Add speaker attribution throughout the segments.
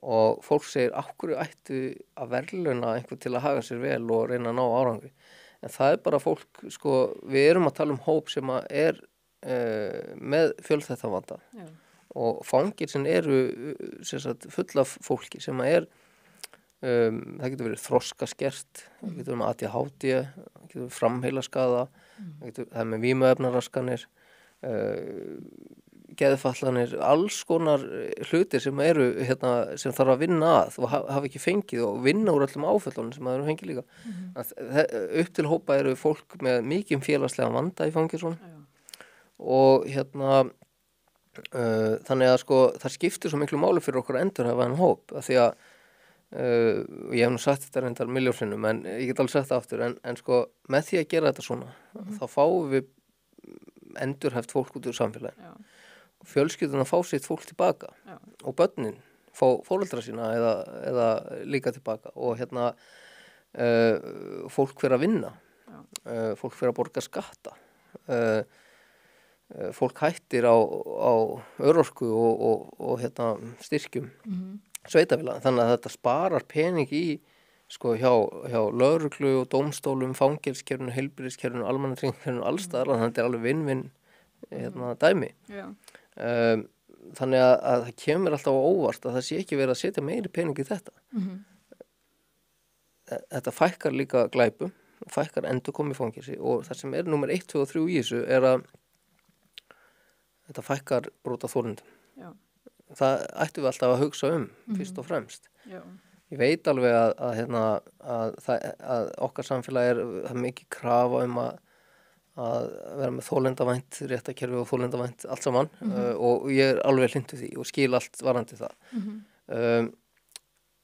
Speaker 1: og fólk segir af hverju ættu að verðlauna einhvern til að haga sér vel og reyna að ná árangri. En það bara fólk, sko, við erum að tala hóp sem að með fjölþættan vanda. Já. Og fangelsinn eru sem sagt full af fólki sem að það getur verið þroskaskert, það getur verið með ADHD, það getur verið framheilaskaða, það með vímuefnaraskanir, geðfatlanir, alls konar hlutir sem sem þarf að vinna að og hafa ekki fengið og vinna úr öllum áföllunum sem það eru fengið líka. Upp til hópa eru fólk með mikið félagslega vanda í fangelsunum og þannig að sko það skiptir svo miklu máli fyrir okkur að endurhæfa þennan hóp af því að ég hef nú sagt þetta reyndar milljón en ég get alveg sagt það aftur en sko með því að gera þetta svona þá fáum við endurhæft fólk út úr samfélaginu. Fjölskyldurnar fá sitt fólk tilbaka og börnin fá foreldra sína eða líka tilbaka og fólk fer að vinna, fólk fer að borga skatta, fólk hættir á örorku og styrkjum sveitafélaga, þannig að þetta sparar pening í sko hjá lögreglu og dómstólum, fangelskerfinu, heilbrigðiskerfinu, almannatryggingakerfinu, alls staðar, þannig að þetta alveg vinn-vinn dæmi. Já. Þannig að það kemur alltaf á óvart að það sé ekki verið að setja meiri pening í þetta. Þetta fækkar líka glæpum, fækkar endurkomi í fangelsi og það sem númer 1, 2 og 3 í þessu að þetta fækkar brotaþolendum. Já. Það ættum við alltaf að hugsa fyrst og fremst. Já. Ég veit alveg að okkar samfélag það mikið krafa að vera með þolendavænt réttarkerfi og þolendavænt allt saman og ég alveg hlynntur því og skil allt varandi það.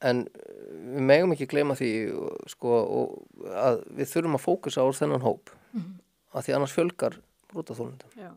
Speaker 1: En við megum ekki gleyma því sko, að við þurfum að fókusa á þennan hóp af því annars fjölgar brotaþolendum. Já.